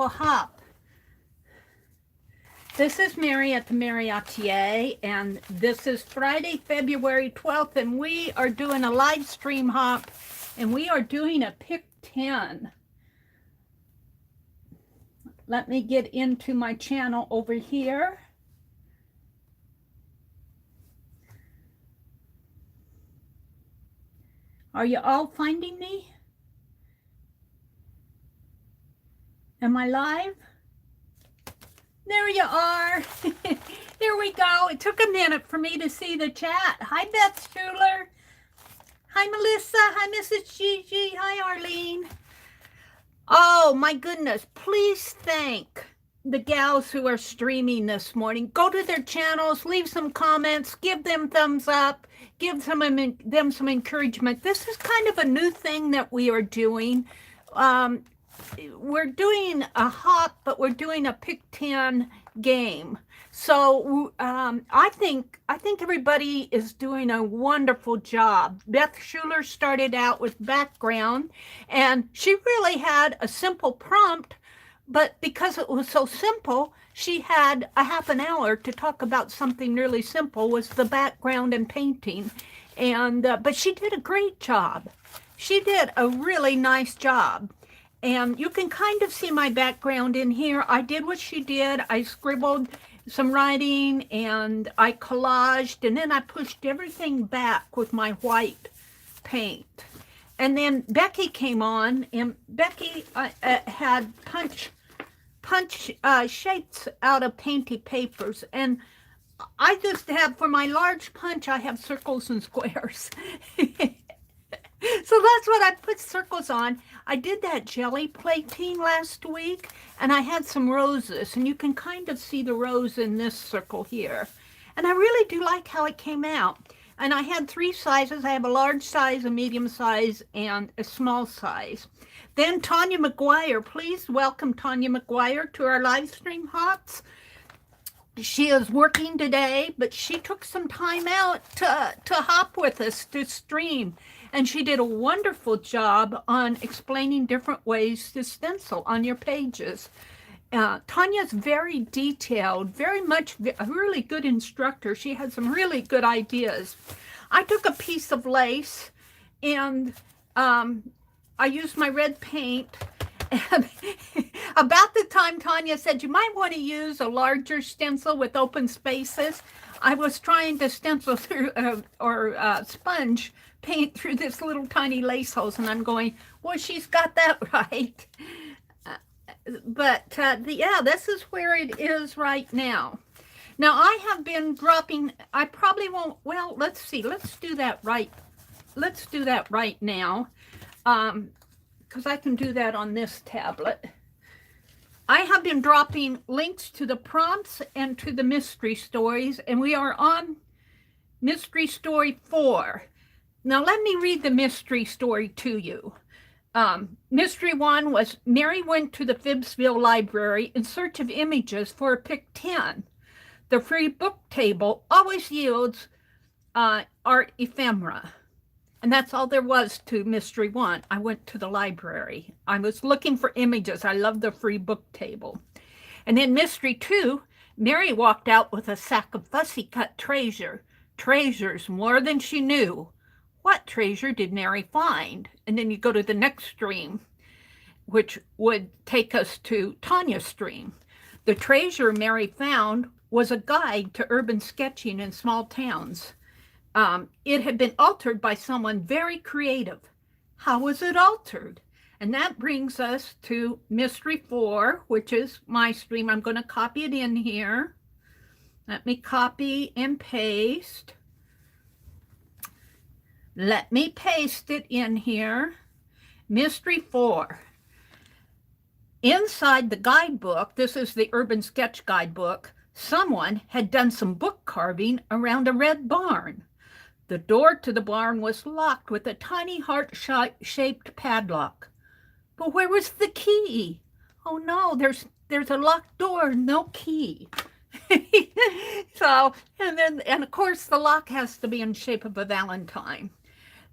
beautiful hop. This is Meri at the Meri Atelier, and this is Friday, February 12th, and we are doing a live stream hop, and we are doing a pick 10. Let me get into my channel over here. Are you all finding me? Am I live? There you are. There we go. It took a minute for me to see the chat. Hi, Beth Schuler. Hi, Melissa. Hi, Mrs. Gigi. Hi, Arlene. Oh, my goodness. Please thank the gals who are streaming this morning. Go to their channels, leave some comments, give them thumbs up, give them some encouragement. This is kind of a new thing that we are doing. We're doing a hop, but we're doing a pick 10 game. So I think everybody is doing a wonderful job. Beth Schuler started out with background, and she really had a simple prompt, but because it was so simple, she had a half an hour to talk about something really simple, was the background and painting. And but she did a great job. She did a really nice job. And you can kind of see my background in here. I did what she did. I scribbled some writing and I collaged, and then I pushed everything back with my white paint. And then Becky came on, and Becky had punch shapes out of Painty Papers. And I just have, for my large punch, I have circles and squares. So that's what I put circles on. I did that jelly plating last week, and I had some roses, and you can kind of see the rose in this circle here. And I really do like how it came out. And I had 3 sizes. I have a large size, a medium size, and a small size. Then Tanya McGuire, please welcome Tanya McGuire to our live stream hops. She is working today, but she took some time out to hop with us, to stream. And she did a wonderful job on explaining different ways to stencil on your pages. Tanya's very detailed, very much a really good instructor. She had some really good ideas. I took a piece of lace, and I used my red paint. And about the time Tanya said, you might want to use a larger stencil with open spaces, I was trying to stencil through sponge paint through this little tiny lace holes, and I'm going, well, she's got that right. Yeah, this is where it is right now. Now I have been dropping, I probably won't, well, let's see, let's do that right now, because I can do that on this tablet. I have been dropping links to the prompts and to the mystery stories, and we are on mystery story 4. Now, let me read the mystery story to you. Mystery 1 was Meri went to the FIBSville Library in search of images for a pick 10. The free book table always yields art ephemera. And that's all there was to Mystery 1. I went to the library. I was looking for images. I love the free book table. And then Mystery 2, Meri walked out with a sack of fussy cut treasures, more than she knew. What treasure did Meri find? And then you go to the next stream, which would take us to Tanya's stream. The treasure Meri found was a guide to urban sketching in small towns. It had been altered by someone very creative. How was it altered? And that brings us to Mystery 4, which is my stream. I'm going to copy it in here. Let me copy and paste. Let me paste it in here. Mystery 4. Inside the guidebook, this is the Urban Sketch Guidebook, someone had done some book carving around a red barn. The door to the barn was locked with a tiny heart-shaped padlock. But where was the key? Oh no, there's a locked door, no key. So, and of course the lock has to be in shape of a Valentine.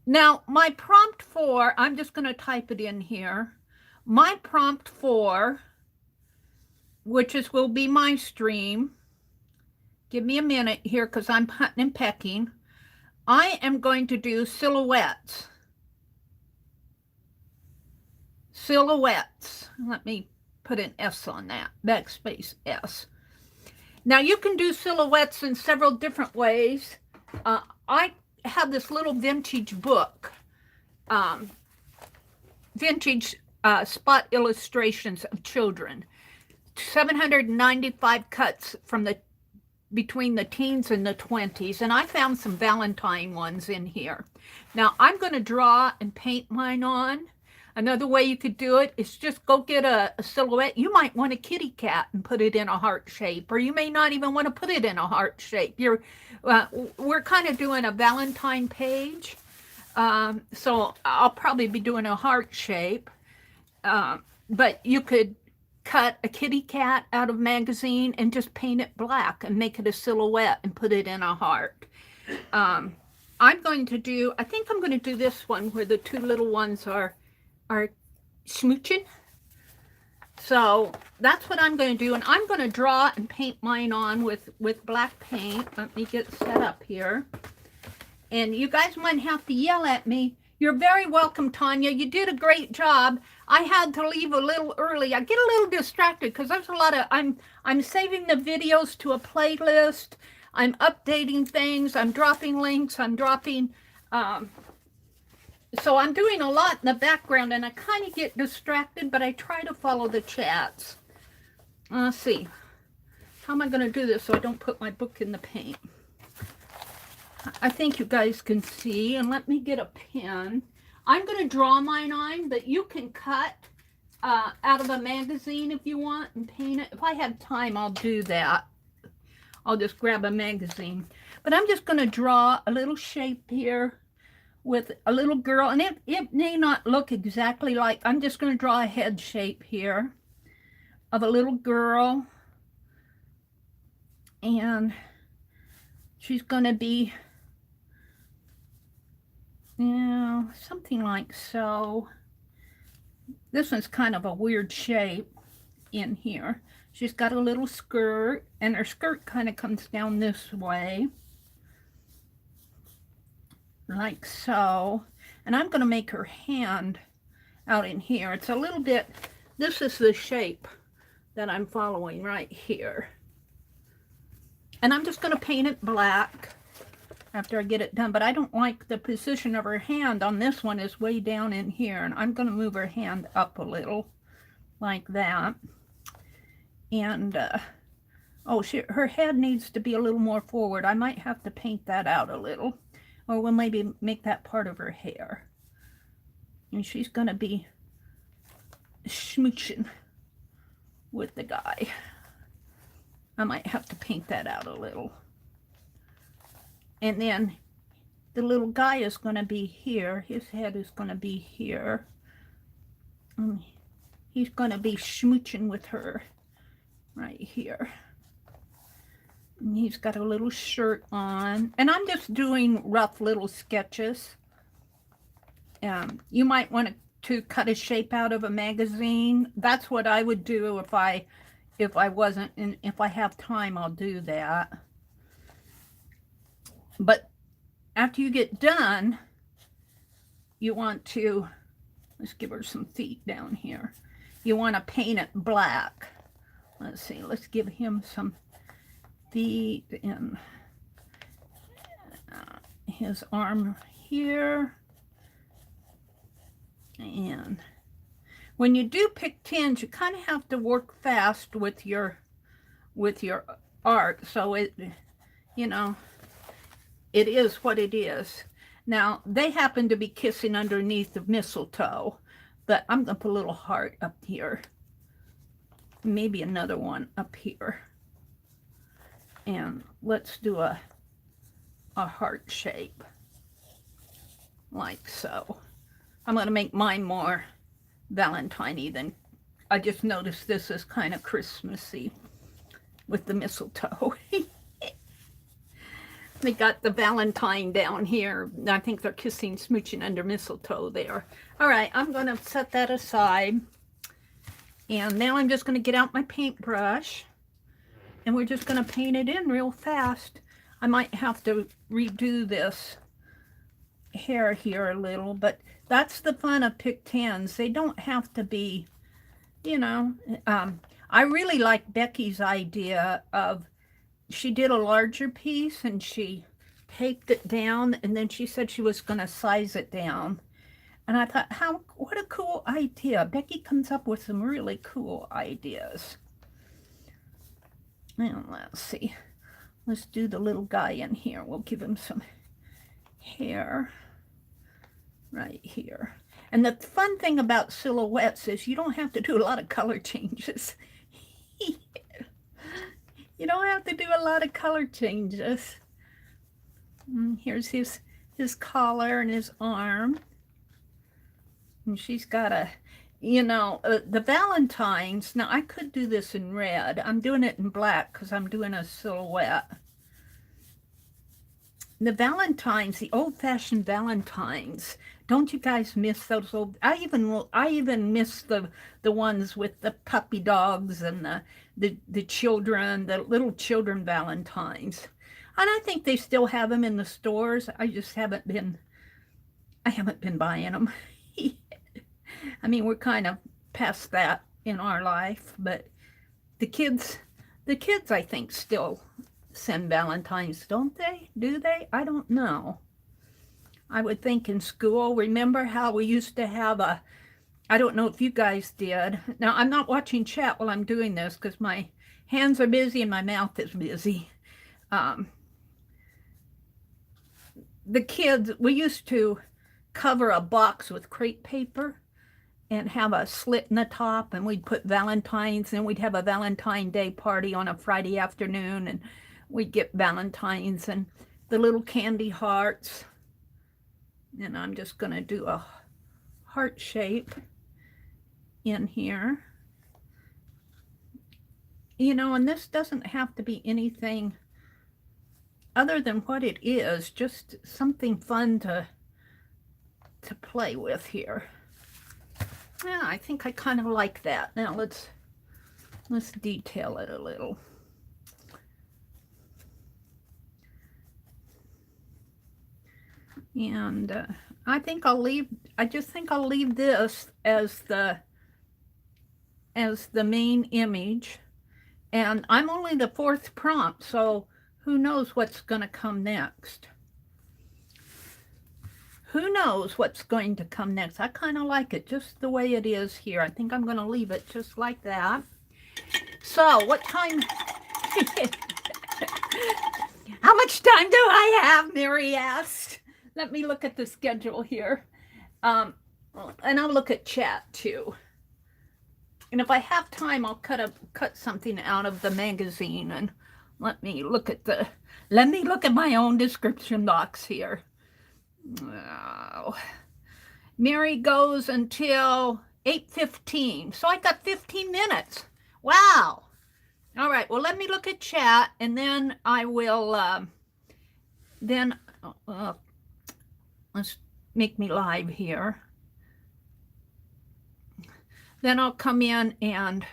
Now, my prompt for, I'm just going to type it in here. My prompt for will be my stream. Give me a minute here because I'm hunting and pecking. I am going to do silhouettes. Silhouettes. Let me put an S on that, backspace S. Now you can do silhouettes in several different ways. I have this little vintage book, vintage spot illustrations of children, 795 cuts from between the teens and the 20s, and I found some Valentine ones in here. Now I'm going to draw and paint mine on. Another way you could do it is just go get a silhouette. You might want a kitty cat and put it in a heart shape, or you may not even want to put it in a heart shape. We're kind of doing a Valentine page, so I'll probably be doing a heart shape, but you could cut a kitty cat out of magazine and just paint it black and make it a silhouette and put it in a heart. I think I'm going to do this one where the two little ones are smooching. So that's what I'm going to do, and I'm going to draw and paint mine on with black paint. Let me get set up here, and you guys might have to yell at me. You're very welcome, Tanya. You did a great job. I had to leave a little early. I get a little distracted because there's a lot of I'm saving the videos to a playlist. I'm updating things. I'm dropping links. I'm dropping so I'm doing a lot in the background, and I kind of get distracted, but I try to follow the chats. Let's see. How am I going to do this so I don't put my book in the paint? I think you guys can see, and let me get a pen. I'm going to draw mine on, but you can cut out of a magazine if you want and paint it. If I have time, I'll do that. I'll just grab a magazine. But I'm just going to draw a little shape here with a little girl, and it may not look exactly like, I'm just going to draw a head shape here of a little girl, and she's going to be, something like so. This one's kind of a weird shape in here. She's got a little skirt, and her skirt kind of comes down this way, like so. And I'm going to make her hand out in here. It's a little bit, this is the shape that I'm following right here. And I'm just going to paint it black after I get it done. But I don't like the position of her hand on this one is way down in here. And I'm going to move her hand up a little like that. And, her head needs to be a little more forward. I might have to paint that out a little. Or we'll maybe make that part of her hair. And she's going to be smooching with the guy. I might have to paint that out a little. And then the little guy is going to be here. His head is going to be here. And he's going to be smooching with her right here. And he's got a little shirt on. And I'm just doing rough little sketches. You might want to cut a shape out of a magazine. That's what I would do if I wasn't, and if I have time, I'll do that. But after you get done, you want to, let's give her some feet down here. You want to paint it black. Let's see, let's give him some feet and his arm here. And when you do pick tins, you kind of have to work fast with your art. So it is what it is. Now, they happen to be kissing underneath the mistletoe, but I'm going to put a little heart up here. Maybe another one up here. And let's do a heart shape, like so. I'm going to make mine more Valentine-y than, I just noticed this is kind of Christmassy with the mistletoe. They got the Valentine down here. I think they're kissing, smooching under mistletoe there. All right, I'm going to set that aside. And now I'm just going to get out my paintbrush, and we're just going to paint it in real fast. I might have to redo this hair here a little, but that's the fun of Pick 10s. They don't have to be, you know, I really like Becky's idea of, she did a larger piece and she taped it down, and then she said she was going to size it down. And I thought, what a cool idea. Becky comes up with some really cool ideas. Now, let's see. Let's do the little guy in here. We'll give him some hair right here. And the fun thing about silhouettes is you don't have to do a lot of color changes. You don't have to do a lot of color changes. Here's his collar and his arm. And she's got a, you know, the Valentines. Now, I could do this in red. I'm doing it in black because I'm doing a silhouette. The Valentines, the old-fashioned Valentines. Don't you guys miss those old? I even miss the ones with the puppy dogs and the children, the little children Valentines. And I think they still have them in the stores. I just haven't been buying them. I mean, we're kind of past that in our life, but the kids I think still send Valentines, don't they? Do they? I don't know. I would think in school, remember how we used to have I don't know if you guys did. Now, I'm not watching chat while I'm doing this because my hands are busy and my mouth is busy. The kids, we used to cover a box with crepe paper and have a slit in the top, and we'd put Valentines, and we'd have a Valentine Day party on a Friday afternoon, and we'd get Valentines and the little candy hearts. And I'm just going to do a heart shape in here. You know, and this doesn't have to be anything other than what it is, just something fun to play with here. Yeah, I think I kind of like that. Now let's detail it a little. And I just think I'll leave this as the main image. And I'm only the 4th prompt, so who knows what's going to come next. Who knows what's going to come next? I kind of like it just the way it is here. I think I'm going to leave it just like that. So, what time? How much time do I have? Meri asked. Let me look at the schedule here. And I'll look at chat too. And if I have time, I'll cut something out of the magazine, and let me look at my own description box here. Oh. Meri goes until 8:15, so I got 15 minutes. Wow. All right, well, let me look at chat, and then I will let's make me live here. Then I'll come in and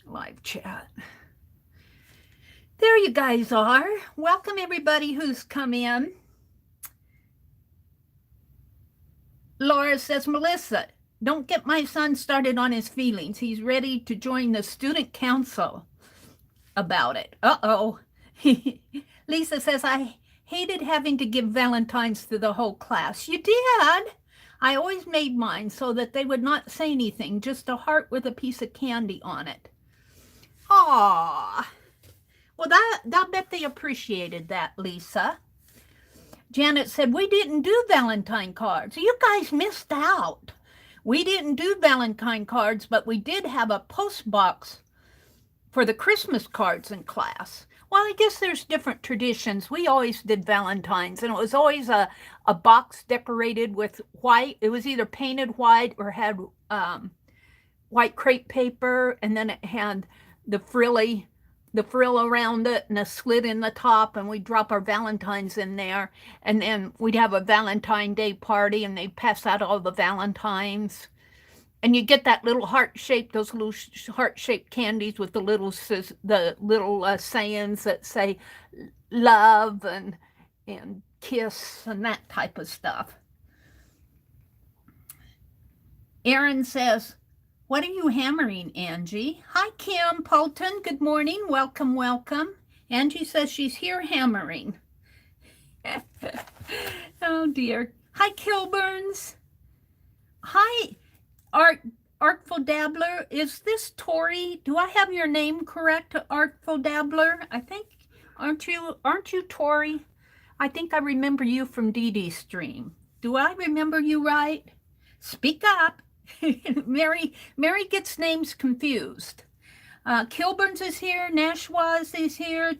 live chat. There you guys are. Welcome everybody who's come in. Laura says, Melissa, don't get my son started on his feelings. He's ready to join the student council about it. Uh-oh. Lisa says, I hated having to give Valentines to the whole class. You did? I always made mine so that they would not say anything, just a heart with a piece of candy on it. Aww. Well, I bet they appreciated that, Lisa. Janet said, we didn't do Valentine cards. You guys missed out. We didn't do Valentine cards, but we did have a post box for the Christmas cards in class. Well, I guess there's different traditions. We always did Valentines, and it was always a box decorated with white. It was either painted white or had white crepe paper, and then it had the frill around it and a slit in the top, and we'd drop our Valentines in there, and then we'd have a Valentine Day party, and they'd pass out all the Valentines. And you get that little heart shape, those little heart shaped candies with the little sayings that say love and kiss and that type of stuff. Erin says, "What are you hammering, Angie?" Hi, Kim Polton. Good morning. Welcome, welcome. Angie says she's here hammering. Oh, dear. Hi, Kilburns. Hi, Artful Dabbler. Is this Tori? Do I have your name correct, Artful Dabbler? I think, aren't you Tori? I think I remember you from Dee Dee's stream. Do I remember you right? Speak up. Mary gets names confused. Kilburns is here. Nash is here.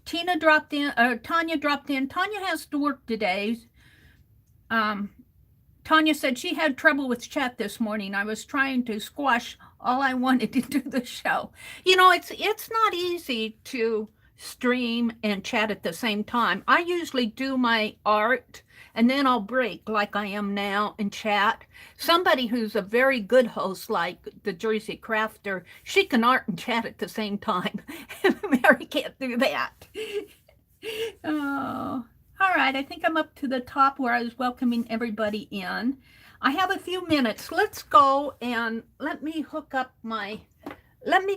Tina dropped in. Tanya dropped in. Tanya has to work today. Tanya said she had trouble with chat this morning. I was trying to squash all I wanted to do the show. You know, it's not easy to stream and chat at the same time. I usually do my art and then I'll break like I am now and chat. Somebody who's a very good host like the Jersey Crafter, she can art and chat at the same time. Mary can't do that. Oh, all right. I think I'm up to the top where I was welcoming everybody in. I have a few minutes. Let's go and let me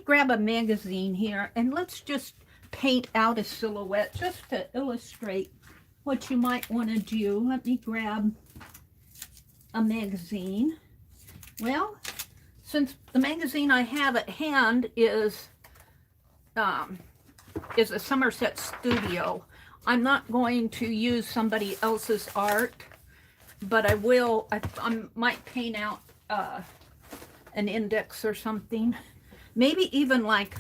grab a magazine here and let's just paint out a silhouette just to illustrate what you might want to do. Let me grab a magazine. Well, since the magazine I have at hand is a Somerset Studio, I'm not going to use somebody else's art, but I will. I might paint out an index or something. Maybe even like,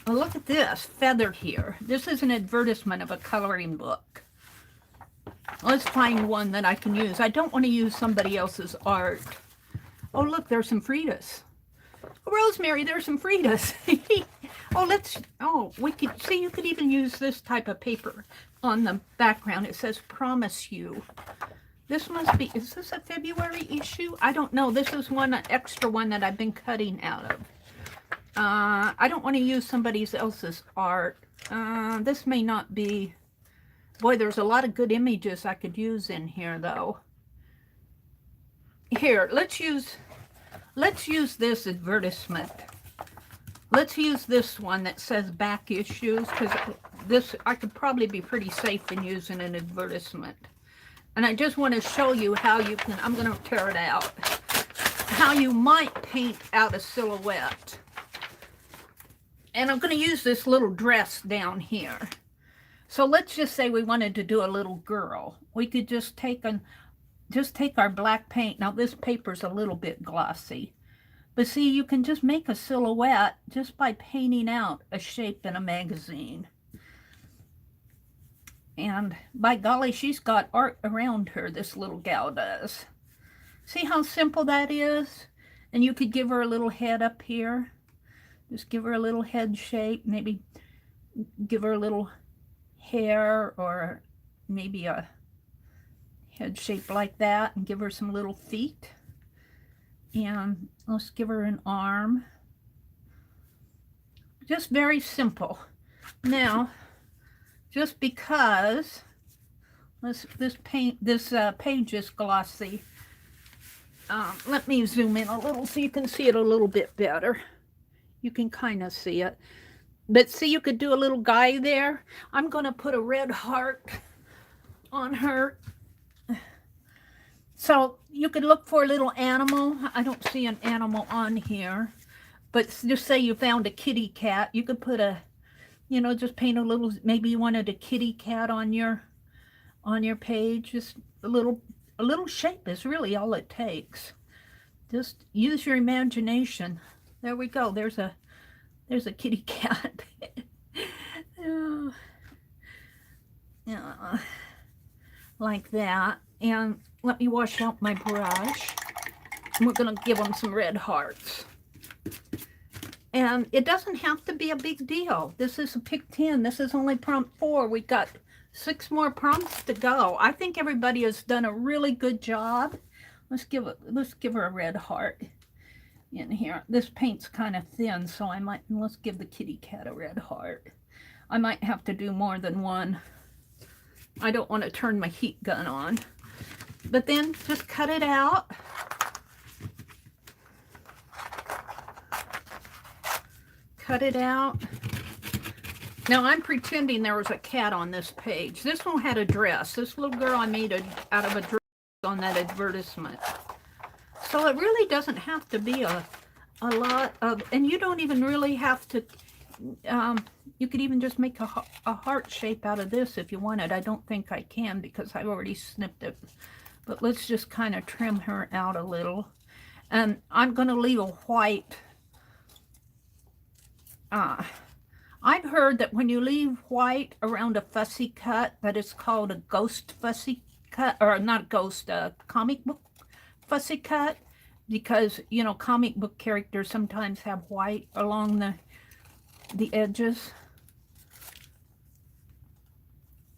oh, look at this feather here. This is an advertisement of a coloring book. Let's find one that I can use. I don't want to use somebody else's art. Oh, look, there's some Fridas. Oh, Rosemary, there's some Fridas. We could see, you could even use this type of paper on the background. It says promise you. This must be, is this a February issue? I don't know. This is an extra one that I've been cutting out of. I don't want to use somebody else's art. This may not be, boy, there's a lot of good images I could use in here though. Here, let's use this advertisement. Let's use this one that says back issues, because this, I could probably be pretty safe in using an advertisement. And I just want to show you how you can, I'm going to tear it out, how you might paint out a silhouette. And I'm going to use this little dress down here. So let's just say we wanted to do a little girl. We could just take our black paint. Now this paper's a little bit glossy. But see, you can just make a silhouette just by painting out a shape in a magazine. And by golly, she's got art around her, this little gal does. See how simple that is? And you could give her a little head up here. Just give her a little head shape, maybe give her a little hair or maybe a head shape like that, and give her some little feet. And let's give her an arm. Just very simple. Now, just because this page is glossy, let me zoom in a little so you can see it a little bit better. You can kind of see it. But see, you could do a little guy there. I'm going to put a red heart on her. So you could look for a little animal. I don't see an animal on here. But just say you found a kitty cat. You could put a, you know, just paint a little, maybe you wanted a kitty cat on your page. Just a little shape is really all it takes. Just use your imagination. There we go. There's a kitty cat. Like that. And let me wash out my brush. And we're going to give them some red hearts. And it doesn't have to be a big deal. This is a pick 10. This is only prompt 4. We've got 6 more prompts to go. I think everybody has done a really good job. Let's give her a red heart. in here. This paint's kind of thin, so I might, let's give the kitty cat a red heart. I might have to do more than one. I don't want to turn my heat gun on. But then just cut it out. Cut it out. Now I'm pretending there was a cat on this page. This one had a dress. This little girl I made out of a dress on that advertisement. So it really doesn't have to be a lot of, and you don't even really have to, you could even just make a heart shape out of this if you wanted. I don't think I can because I already snipped it. But let's just kind of trim her out a little. And I'm going to leave a white. I've heard that when you leave white around a fussy cut, that it's called a ghost fussy cut, or not ghost, comic book fussy cut, because, you know, comic book characters sometimes have white along the edges.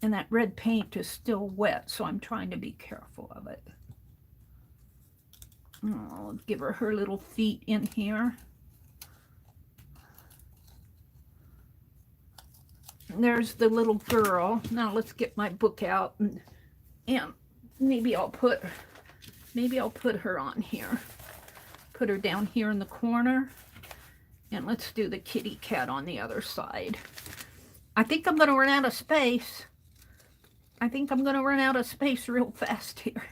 And that red paint is still wet, so I'm trying to be careful of it. I'll give her little feet in here. There's the little girl. Now let's get my book out and maybe I'll put her on here. Put her down here in the corner. And let's do the kitty cat on the other side. I think I'm going to run out of space. I think I'm going to run out of space real fast here.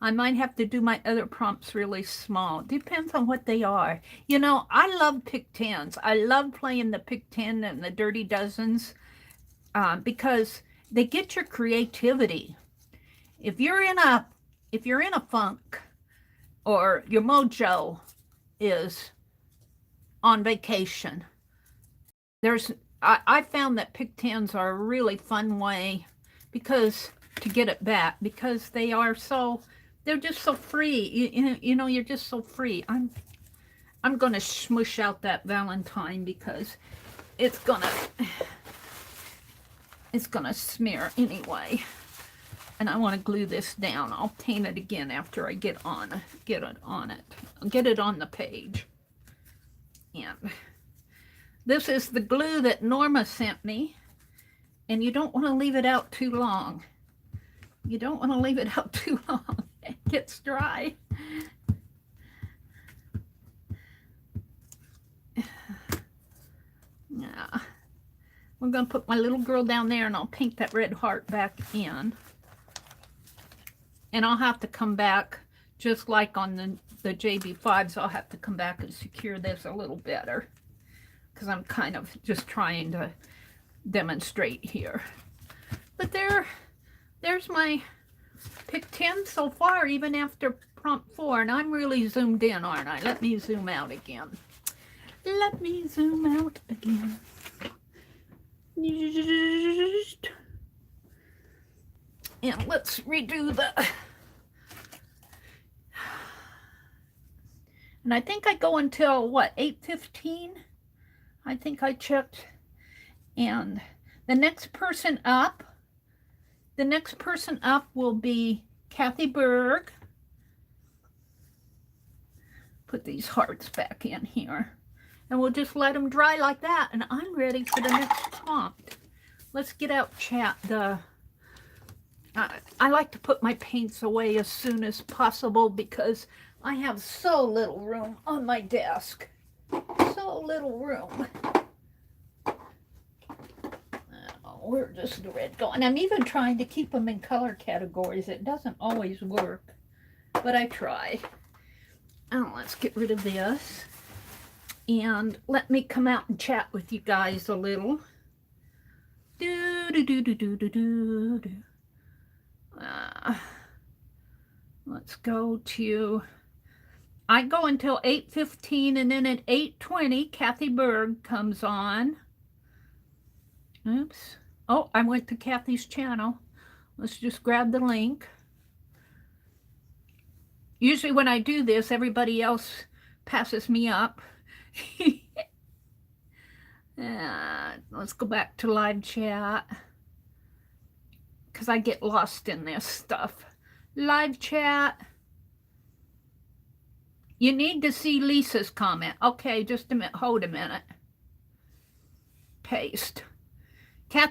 I might have to do my other prompts really small. Depends on what they are. You know, I love pick 10s. I love playing the pick 10 and the dirty dozens because they get your creativity. If you're in a funk or your mojo is on vacation, I found that pick 10s are a really fun way to get it back, because they're just so free. You know, you're just so free. I'm gonna smush out that Valentine because it's gonna smear anyway. And I want to glue this down. I'll paint it again after I get it on the page. And this is the glue that Norma sent me, and you don't want to leave it out too long. You don't want to leave it out too long. It gets dry. Yeah. We're going to put my little girl down there, and I'll paint that red heart back in. And I'll have to come back, just like on the JB5s, I'll have to come back and secure this a little better, because I'm kind of just trying to demonstrate here. But there's my pick 10 so far, even after prompt 4, and I'm really zoomed in, aren't I? Let me zoom out again. Let me zoom out again. And let's redo the... And I think I go until, what, 8:15? I think I checked. And the next person up will be Kathy Berg. Put these hearts back in here. And we'll just let them dry like that. And I'm ready for the next prompt. Let's get out chat. I like to put my paints away as soon as possible because I have so little room on my desk. So little room. Oh, where does the red go? And I'm even trying to keep them in color categories. It doesn't always work, but I try. Oh, let's get rid of this. And let me come out and chat with you guys a little. Let's go to... I go until 8:15, and then at 8:20, Kathy Berg comes on. Oops. Oh, I went to Kathy's channel. Let's just grab the link. Usually when I do this, everybody else passes me up. Let's go back to live chat, because I get lost in this stuff. Live chat. You need to see Lisa's comment. Okay, just a minute. Hold a minute. Paste.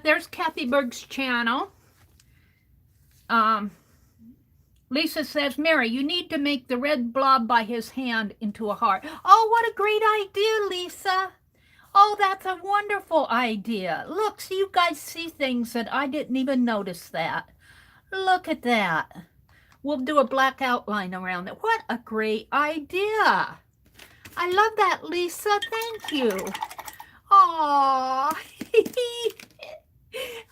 There's Kathy Berg's channel. Lisa says, Meri, you need to make the red blob by his hand into a heart. Oh, what a great idea, Lisa. Oh, that's a wonderful idea. Look, so you guys see things that I didn't even notice that. Look at that. We'll do a black outline around it. What a great idea. I love that, Lisa. Thank you. Aww.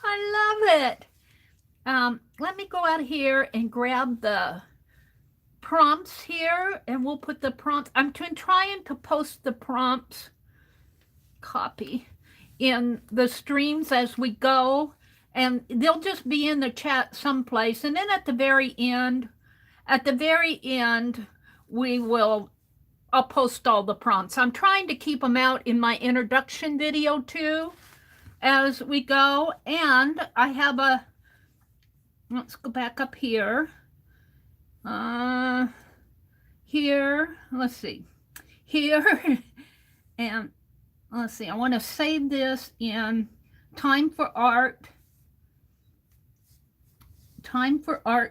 I love it. Let me go out here and grab the prompts here, and we'll put the prompts. I'm trying to post the prompts, copy, in the streams as we go, and they'll just be in the chat someplace. And then at the very end, I'll post all the prompts. I'm trying to keep them out in my introduction video too as we go. And I have let's go back up here. Here, let's see. Here, and let's see. I want to save this in Time for Art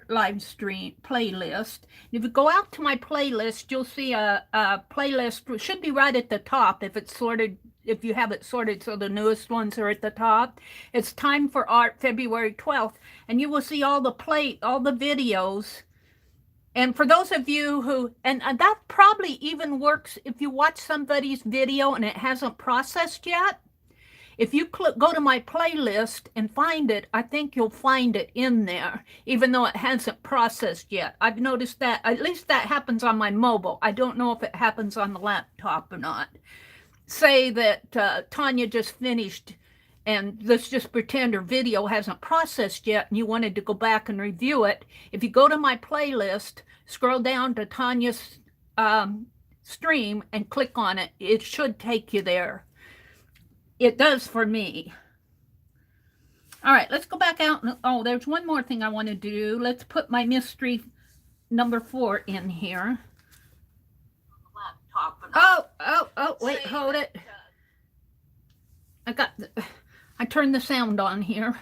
live stream playlist. If you go out to my playlist, you'll see a playlist. It should be right at the top if it's sorted. If you have it sorted so the newest ones are at the top. It's Time for Art, February 12th, and you will see all the videos. And for those of you who, and that probably even works if you watch somebody's video and it hasn't processed yet. If you go to my playlist and find it, I think you'll find it in there, even though it hasn't processed yet. I've noticed that, at least that happens on my mobile. I don't know if it happens on the laptop or not. Say that Tanya just finished, and let's just pretend her video hasn't processed yet, and you wanted to go back and review it. If you go to my playlist, scroll down to Tanya's stream and click on it, it should take you there. It does for me. All right, let's go back out. Oh, there's one more thing I want to do. Let's put my mystery number 4 in here. Oh, wait, hold it. I turned the sound on here.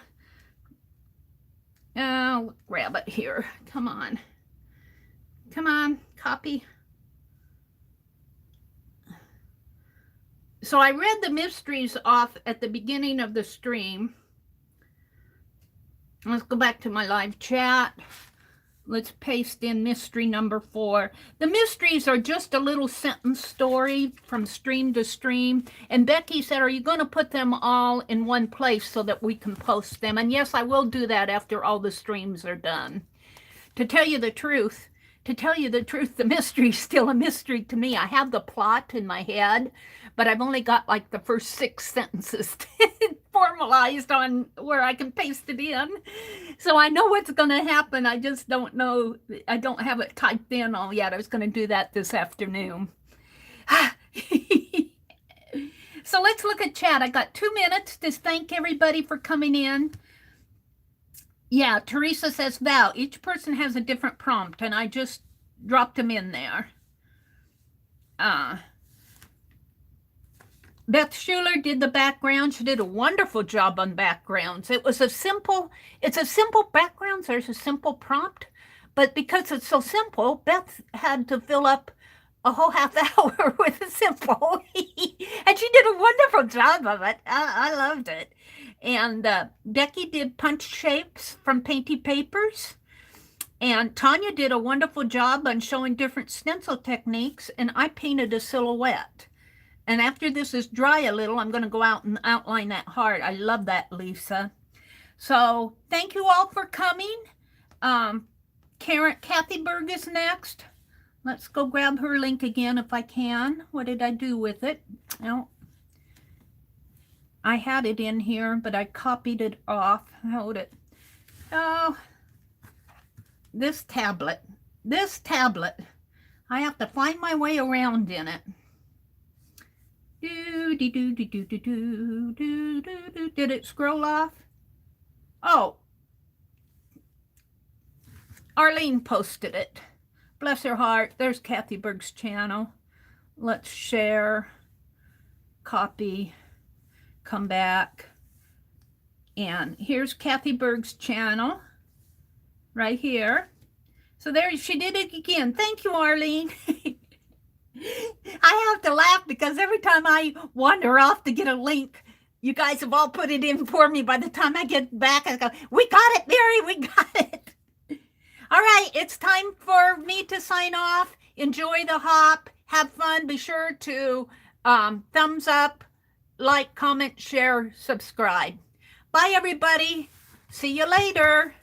Oh, grab it here. Come on. Come on, copy. So I read the mysteries off at the beginning of the stream. Let's go back to my live chat. Let's paste in mystery number 4. The mysteries are just a little sentence story from stream to stream. And Becky said, are you going to put them all in one place so that we can post them? And yes, I will do that after all the streams are done. To tell you the truth, the mystery is still a mystery to me. I have the plot in my head, but I've only got like the first 6 sentences formalized on where I can paste it in. So I know what's going to happen. I just don't know. I don't have it typed in all yet. I was going to do that this afternoon. So let's look at chat. I got 2 minutes to thank everybody for coming in. Yeah, Teresa says, Val, each person has a different prompt, and I just dropped them in there. Beth Schuler did the background. She did a wonderful job on backgrounds. It's a simple background. There's a simple prompt, but because it's so simple, Beth had to fill up a whole half hour with a simple, and she did a wonderful job of it. I loved it. And Becky did punch shapes from Painty Papers. And Tanya did a wonderful job on showing different stencil techniques. And I painted a silhouette. And after this is dry a little, I'm going to go out and outline that heart. I love that, Lisa. So thank you all for coming. Kathy Berg is next. Let's go grab her link again if I can. What did I do with it? No. I had it in here, but I copied it off. Hold it. Oh, this tablet. I have to find my way around in it. Did it scroll off? Oh, Arlene posted it. Bless her heart. There's Kathy Berg's channel. Let's share, copy, come back. And here's Kathy Berg's channel right here. So there, she did it again. Thank you, Arlene. I have to laugh because every time I wander off to get a link, you guys have all put it in for me. By the time I get back, I go, we got it, Meri, we got it. All right, it's time for me to sign off. Enjoy the hop. Have fun. Be sure to thumbs up, like, comment, share, subscribe. Bye, everybody. See you later.